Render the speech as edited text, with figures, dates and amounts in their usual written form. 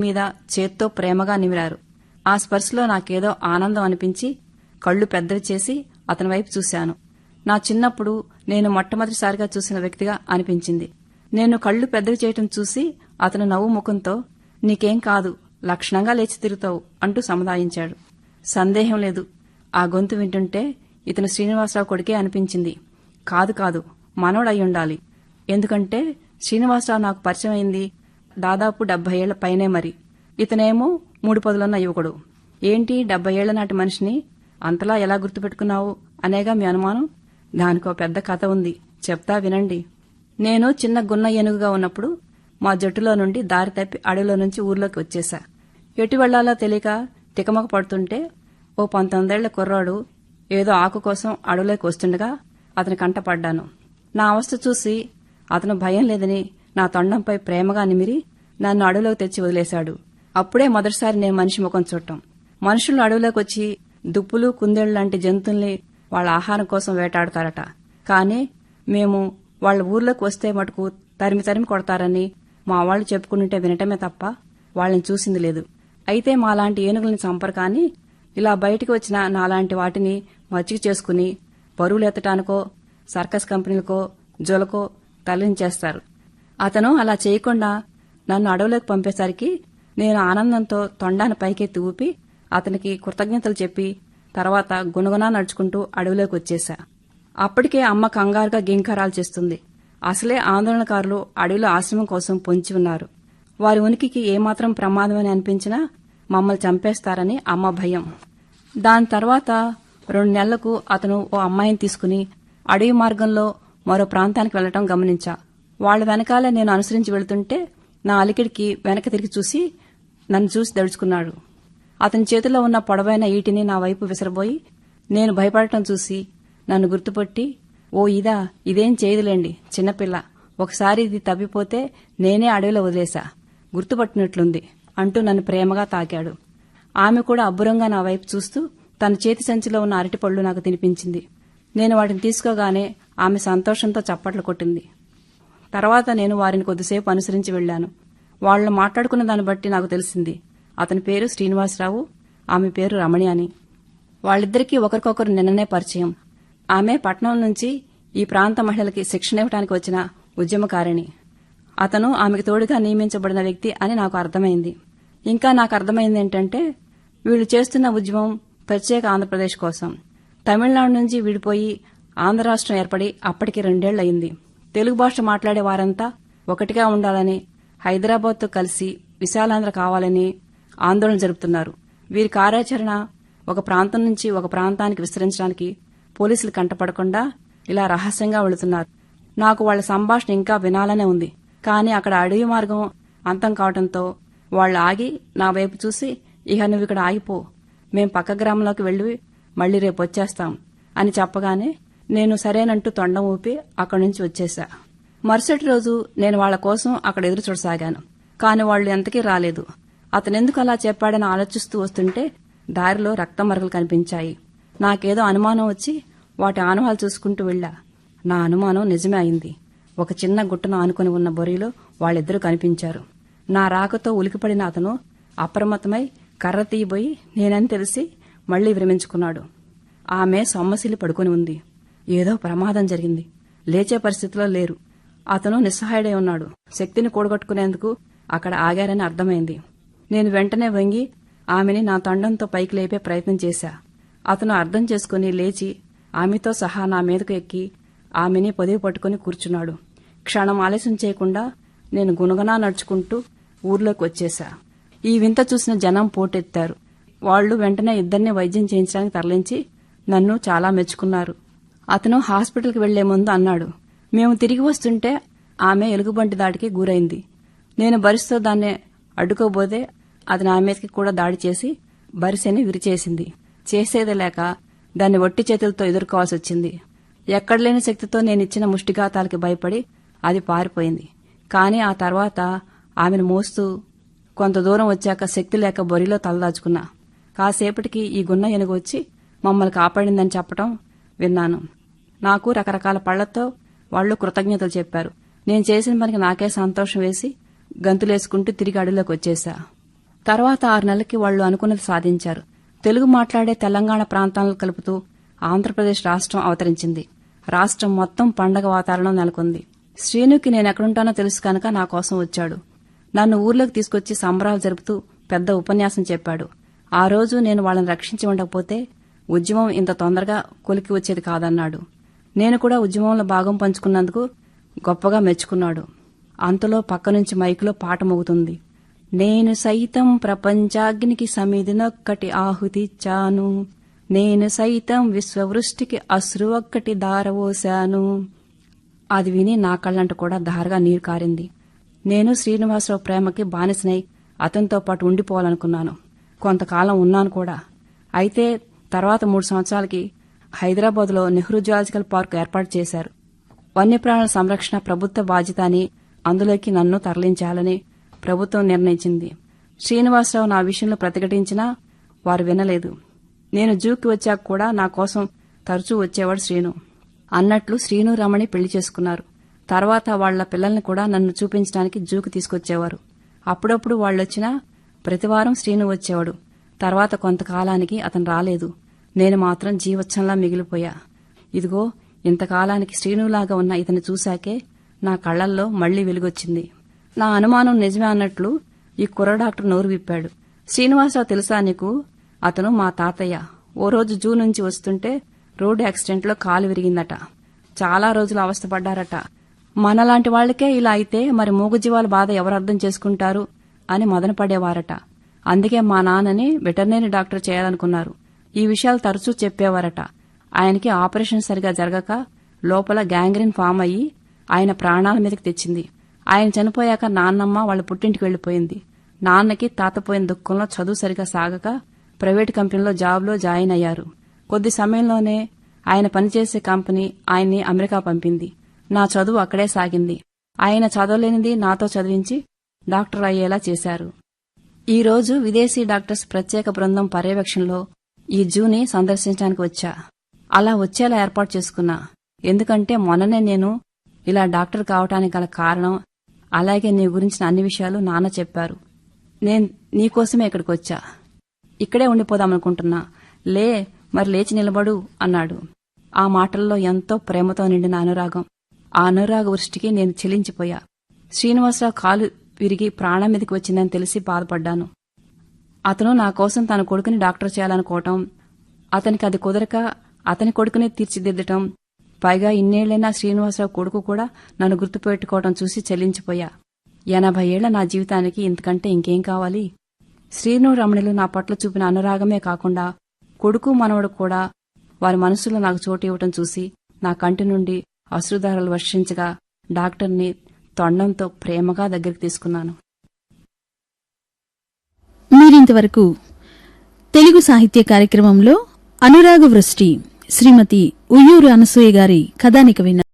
మీద చేత్తో ప్రేమగా నిమిరారు. ఆ స్పర్శలో నాకేదో ఆనందం అనిపించి కళ్లు పెద్దవి చేసి అతని వైపు చూశాను. నా చిన్నప్పుడు నేను మొట్టమొదటిసారిగా చూసిన వ్యక్తిగా అనిపించింది. నేను కళ్లు పెద్దవి చేయటం చూసి అతను నవ్వు ముఖంతో నీకేం కాదు, లక్షణంగా లేచి తిరుగుతావు అంటూ సముదాయించాడు. సందేహం లేదు, ఆ గొంతు వింటుంటే ఇతను శ్రీనివాసరావు కొడుకే అనిపించింది. కాదు కాదు, మనోడయ్యుండాలి. ఎందుకంటే శ్రీనివాసరావు నాకు పరిచయం అయింది దాదాపు 70 ఏళ్ల పైనే. మరి ఇతనేమో 3 పదులున్న యువకుడు. ఏంటి 70 ఏళ్ల నాటి మనిషిని అంతలా ఎలా గుర్తుపెట్టుకున్నావు అనేగా మీ అనుమానం? దానికో పెద్ద కథ ఉంది, చెప్తా వినండి. నేను చిన్న గున్న ఏనుగుగా ఉన్నప్పుడు మా జట్టులో నుండి దారి తప్పి అడవిలో నుంచి ఊర్లోకి వచ్చేశా. ఎటు వెళ్లాలో తెలియక తికమక పడుతుంటే ఓ 19 ఏళ్ల కుర్రాడు ఏదో ఆకు కోసం అడవిలోకి వస్తుండగా అతని కంటపడ్డాను. నా అవస్థ చూసి అతను భయం లేదని నా తొండంపై ప్రేమగా నిమిరి నన్ను అడవిలోకి తెచ్చి వదిలేశాడు. అప్పుడే మొదటిసారి నేను మనిషి ముఖం చూడటం. మనుషులు అడవిలోకి వచ్చి దుప్పులు కుందేళ్లు లాంటి జంతువుల్ని వాళ్ల ఆహారం కోసం వేటాడతారట. కానీ మేము వాళ్ల ఊర్లోకి వస్తే మటుకు తరిమి తరిమి కొడతారని మా వాళ్లు చెప్పుకుంటుంటే వినటమే తప్ప వాళ్ళని చూసింది లేదు. అయితే మాలాంటి ఏనుగుల్ని చంపరు, కానీ ఇలా బయటికి వచ్చిన నాలాంటి వాటిని మచ్చిక చేసుకుని బరువులెత్తటానికో సర్కస్ కంపెనీలకో జోలకో తరలించేస్తారు. అతను అలా చేయకుండా నన్ను అడవులోకి పంపేసరికి నేను ఆనందంతో తొండాన్ని పైకెత్తి ఊపి అతనికి కృతజ్ఞతలు చెప్పి తర్వాత గుణగుణా నడుచుకుంటూ అడవిలోకి వచ్చేశా. అప్పటికే అమ్మ కంగారుగా గింకారాలు చేస్తుంది. అసలే ఆందోళనకారులు అడవిలో ఆశ్రమం కోసం పొంచి ఉన్నారు. వారి ఉనికికి ఏమాత్రం ప్రమాదమని అనిపించినా మమ్మల్ని చంపేస్తారని అమ్మ భయం. దాని తర్వాత 2 నెలలకు అతను ఓ అమ్మాయిని తీసుకుని అడవి మార్గంలో మరో ప్రాంతానికి వెళ్లటం గమనించా. వాళ్ల వెనకాలే నేను అనుసరించి వెళుతుంటే నా అలికిడికి వెనక తిరిగి చూసి నన్ను చూసి దడుచుకున్నాడు. అతని చేతిలో ఉన్న పొడవైన ఈటిని నా వైపు విసరబోయి నేను భయపడటం చూసి నన్ను గుర్తుపట్టి ఓ ఇదేం చేయదులేండి, చిన్నపిల్ల, ఒకసారి ఇది తప్పిపోతే నేనే అడవిలో వదిలేశా, గుర్తుపట్టినట్లుంది అంటూ నన్ను ప్రేమగా తాకాడు. ఆమె కూడా అబ్బురంగా నా వైపు చూస్తూ తన చేతి సంచిలో ఉన్న అరటిపళ్లు నాకు తినిపించింది. నేను వాటిని తీసుకోగానే ఆమె సంతోషంతో చప్పట్లు కొట్టింది. తర్వాత నేను వారిని కొద్దిసేపు అనుసరించి వెళ్లాను. వాళ్లు మాట్లాడుకున్న దాన్ని బట్టి నాకు తెలిసింది అతని పేరు శ్రీనివాసరావు, ఆమె పేరు రమణి అని. వాళ్ళిద్దరికీ ఒకరికొకరు నిన్ననే పరిచయం. ఆమె పట్నం నుంచి ఈ ప్రాంత మహిళలకి శిక్షణ ఇవ్వడానికి వచ్చిన ఉద్యమకారిణి. అతను ఆమెకు తోడుగా నియమించబడిన వ్యక్తి అని నాకు అర్థమైంది. ఇంకా నాకు అర్థమైంది ఏంటంటే వీళ్లు చేస్తున్న ఉద్యమం ప్రత్యేక ఆంధ్రప్రదేశ్ కోసం. తమిళనాడు నుంచి విడిపోయి ఆంధ్ర రాష్ట్రం ఏర్పడి అప్పటికి 2 ఏళ్లయింది. తెలుగు భాష మాట్లాడే వారంతా ఒకటిగా ఉండాలని, హైదరాబాద్తో కలిసి విశాలాంధ్ర కావాలని ఆందోళన జరుపుతున్నారు. వీరి కార్యాచరణ ఒక ప్రాంతం నుంచి ఒక ప్రాంతానికి విస్తరించడానికి పోలీసులు కంటపడకుండా ఇలా రహస్యంగా వెళుతున్నారు. నాకు వాళ్ల సంభాషణ ఇంకా వినాలనే ఉంది. కానీ అక్కడ అడవి మార్గం అంతం కావడంతో వాళ్లు ఆగి నా వైపు చూసి ఇహ నువ్విక్కడ ఆగిపో, మేం పక్క గ్రామంలోకి వెళ్లి మళ్లీ రేపు వచ్చేస్తాం అని చెప్పగానే నేను సరేనంటూ తొండం ఊపి అక్కడి నుంచి వచ్చేశా. మరుసటి రోజు నేను వాళ్ల కోసం అక్కడ ఎదురు చూడసాగాను. కాని వాళ్లు ఎంతకీ రాలేదు. అతనెందుకు అలా చెప్పాడని ఆలోచిస్తూ వస్తుంటే దారిలో రక్తం మరకలు కనిపించాయి. నాకేదో అనుమానం వచ్చి వాటి ఆనవాలు చూసుకుంటూ వెళ్లా. నా అనుమానం నిజమే అయింది. ఒక చిన్న గుట్టను ఆనుకుని ఉన్న బొరిలో వాళ్ళిద్దరూ కనిపించారు. నా రాకతో ఉలికిపడిన అతను అప్రమత్తమై కర్ర తీయబోయి నేనని తెలిసి మళ్లీ విరమించుకున్నాడు. ఆమె సొమ్మసిల్లి పడుకుని ఉంది. ఏదో ప్రమాదం జరిగింది. లేచే పరిస్థితిలో లేరు. అతను నిస్సహాయుడై ఉన్నాడు. శక్తిని కూడగట్టుకునేందుకు అక్కడ ఆగారని అర్థమైంది. నేను వెంటనే వంగి ఆమెని నా తొండంతో పైకి లేపే ప్రయత్నం చేశా. అతను అర్థం చేసుకుని లేచి ఆమెతో సహా నా మీదకు ఎక్కి ఆమెని పొదివి పట్టుకుని కూర్చున్నాడు. క్షణం ఆలస్యం చేయకుండా నేను గుణగుణా నడుచుకుంటూ ఊర్లోకి వచ్చేశా. ఈ వింత చూసిన జనం పోటెత్తారు. వాళ్లు వెంటనే ఇద్దరిని వైద్యం చేయించడానికి తరలించి నన్ను చాలా మెచ్చుకున్నారు. అతను హాస్పిటల్కి వెళ్లే ముందు అన్నాడు, మేము తిరిగి వస్తుంటే ఆమె ఎలుగుబంటి దాడికి గురైంది. నేను బరిస్తో దాన్ని అడ్డుకోబోతే అది నా మీదకి కూడా దాడి చేసి బరిసెని విరిచేసింది. చేసేది లేక దాన్ని ఒట్టి చేతులతో ఎదుర్కోవాల్సి వచ్చింది. ఎక్కడలేని శక్తితో నేనిచ్చిన ముష్టిఘాతాలకి భయపడి అది పారిపోయింది. కాని ఆ తర్వాత ఆమెను మోస్తూ కొంత దూరం వచ్చాక శక్తి లేక బొరిలో తలదాచుకున్నా. కాసేపటికి ఈ గున్న ఏనుగు వచ్చి మమ్మల్ని కాపాడిందని చెప్పటం విన్నాను. నాకు రకరకాల పళ్లతో వాళ్లు కృతజ్ఞతలు చెప్పారు. నేను చేసిన పనికి నాకే సంతోషం వేసి గంతులేసుకుంటూ తిరిగి అడవిలోకి వచ్చేశా. తర్వాత 6 నెలలకి వాళ్లు అనుకున్నది సాధించారు. తెలుగు మాట్లాడే తెలంగాణ ప్రాంతాలను కలుపుతూ ఆంధ్రప్రదేశ్ రాష్ట్రం అవతరించింది. రాష్ట్రం మొత్తం పండగ వాతావరణం నెలకొంది. శ్రీనుకి నేనెక్కడుంటానో తెలుసు కనుక నా కోసం వచ్చాడు. నన్ను ఊర్లోకి తీసుకొచ్చి సంబరాలు జరుపుతూ పెద్ద ఉపన్యాసం చెప్పాడు. ఆ రోజు నేను వాళ్ళని రక్షించి ఉండకపోతే ఉద్యమం ఇంత తొందరగా కొలికి వచ్చేది కాదన్నాడు. నేను కూడా ఉద్యమంలో భాగం పంచుకున్నందుకు గొప్పగా మెచ్చుకున్నాడు. అంతలో పక్కనుంచి మైకులో పాట మోగుతుంది. నేను సైతం ప్రపంచాగ్నికి సమిధినొక్కటి ఆహుతిచ్చాను, నేను సైతం విశ్వవృష్టికి అశ్రు ఒక్కటి దారవోశాను. అది విని నా కళ్ళంట కూడా ధారగా నీరు కారింది. నేను శ్రీనివాసరావు ప్రేమకి బానిసనై అతనితో పాటు ఉండిపోవాలనుకున్నాను. కొంతకాలం ఉన్నాను కూడా. అయితే తర్వాత 3 సంవత్సరాలకి హైదరాబాద్లో నెహ్రూ జువాలజికల్ పార్క్ ఏర్పాటు చేశారు. వన్యప్రాణుల సంరక్షణ ప్రభుత్వ బాధ్యత అని అందులోకి నన్ను తరలించాలని ప్రభుత్వం నిర్ణయించింది. శ్రీనివాసరావు నా విషయంలో ప్రతిఘటించినా వారు వినలేదు. నేను జూకి వచ్చాక కూడా నా కోసం తరచూ వచ్చేవాడు శ్రీను. అన్నట్లు శ్రీను రమణి పెళ్లి చేసుకున్నారు. తర్వాత వాళ్ల పిల్లల్ని కూడా నన్ను చూపించడానికి జూకి తీసుకొచ్చేవారు. అప్పుడప్పుడు వాళ్లొచ్చినా ప్రతివారం శ్రీను వచ్చేవాడు. తర్వాత కొంతకాలానికి అతను రాలేదు. నేను మాత్రం జీవోత్సవంలా మిగిలిపోయా. ఇదిగో ఇంతకాలానికి శ్రీనులాగా ఉన్న ఇతను చూశాకే నా కళ్లల్లో మళ్లీ వెలుగొచ్చింది. నా అనుమానం నిజమే అన్నట్లు ఈ కుర్ర డాక్టర్ నోరు విప్పాడు. శ్రీనివాసరావు తెలుసా నీకు? అతను మా తాతయ్య. ఓ రోజు జూ నుంచి వస్తుంటే రోడ్డు యాక్సిడెంట్లో కాలు విరిగిందట. చాలా రోజులు అవస్థపడ్డారట. మనలాంటి వాళ్లకే ఇలా అయితే మరి మూగజీవాల బాధ ఎవరు అర్థం చేసుకుంటారు అని మదనపడేవారట. అందుకే మా నాన్నని వెటర్నరీ డాక్టర్ చేయాలనుకున్నారు. ఈ విషయాలు తరచూ చెప్పేవారట. ఆయనకి ఆపరేషన్ సరిగా జరగక లోపల గ్యాంగ్రీన్ ఫామ్ అయ్యి ఆయన ప్రాణాల మీదకి తెచ్చింది. ఆయన చనిపోయాక నాన్నమ్మ వాళ్ళ పుట్టింటికి వెళ్లిపోయింది. నాన్నకి తాతపోయిన దుఃఖంలో చదువు సరిగా సాగక ప్రైవేటు కంపెనీలో జాబ్లో జాయిన్ అయ్యారు. కొద్ది సమయంలోనే ఆయన పనిచేసే కంపెనీ ఆయన్ని అమెరికా పంపింది. నా చదువు అక్కడే సాగింది. ఆయన చదవలేనిది నాతో చదివించి డాక్టర్ అయ్యేలా చేశారు. ఈ రోజు విదేశీ డాక్టర్స్ ప్రత్యేక బృందం పర్యవేక్షణలో ఈ జూని సందర్శించడానికి వచ్చా. అలా వచ్చేలా ఏర్పాటు చేసుకున్నా. ఎందుకంటే మొన్ననే నేను ఇలా డాక్టర్ కావటానికి గల కారణం, అలాగే నీ గురించిన అన్ని విషయాలు నాన్న చెప్పారు. నేను నీకోసమే ఇక్కడికి వచ్చా. ఇక్కడే ఉండిపోదామనుకుంటున్నా. మరి లేచి నిలబడు అన్నాడు. ఆ మాటల్లో ఎంతో ప్రేమతో నిండిన అనురాగం. ఆ అనురాగ వృష్టికి నేను చెలించిపోయా. శ్రీనివాసరావు కాలు విరిగి ప్రాణం మీదకి వచ్చిందని తెలిసి బాధపడ్డాను. అతను నా కోసం తన కొడుకుని డాక్టర్ చేయాలనుకోవటం, అతనికి అది కుదరక అతని కొడుకునే తీర్చిదిద్దటం, పైగా ఇన్నేళ్లైనా శ్రీనివాసరావు కొడుకు కూడా నన్ను గుర్తుపెట్టుకోవటం చూసి చెల్లించిపోయా. 80 ఏళ్ల నా జీవితానికి ఇంతకంటే ఇంకేం కావాలి? శ్రీను రమణులు నా పట్ల చూపిన అనురాగమే కాకుండా కొడుకు మనవడు కూడా వారి మనసులో నాకు చోటు ఇవ్వటం చూసి నా కంటి నుండి అశ్రుధారలు వర్షించగా డాక్టర్ని తొండంతో ప్రేమగా దగ్గరికి తీసుకున్నాను. మీరింతవరకు తెలుగు సాహిత్య కార్యక్రమంలో అనురాగ వృష్టి శ్రీమతి ఉయ్యూరు అనసూయ గారి కథానిక విన్నారు.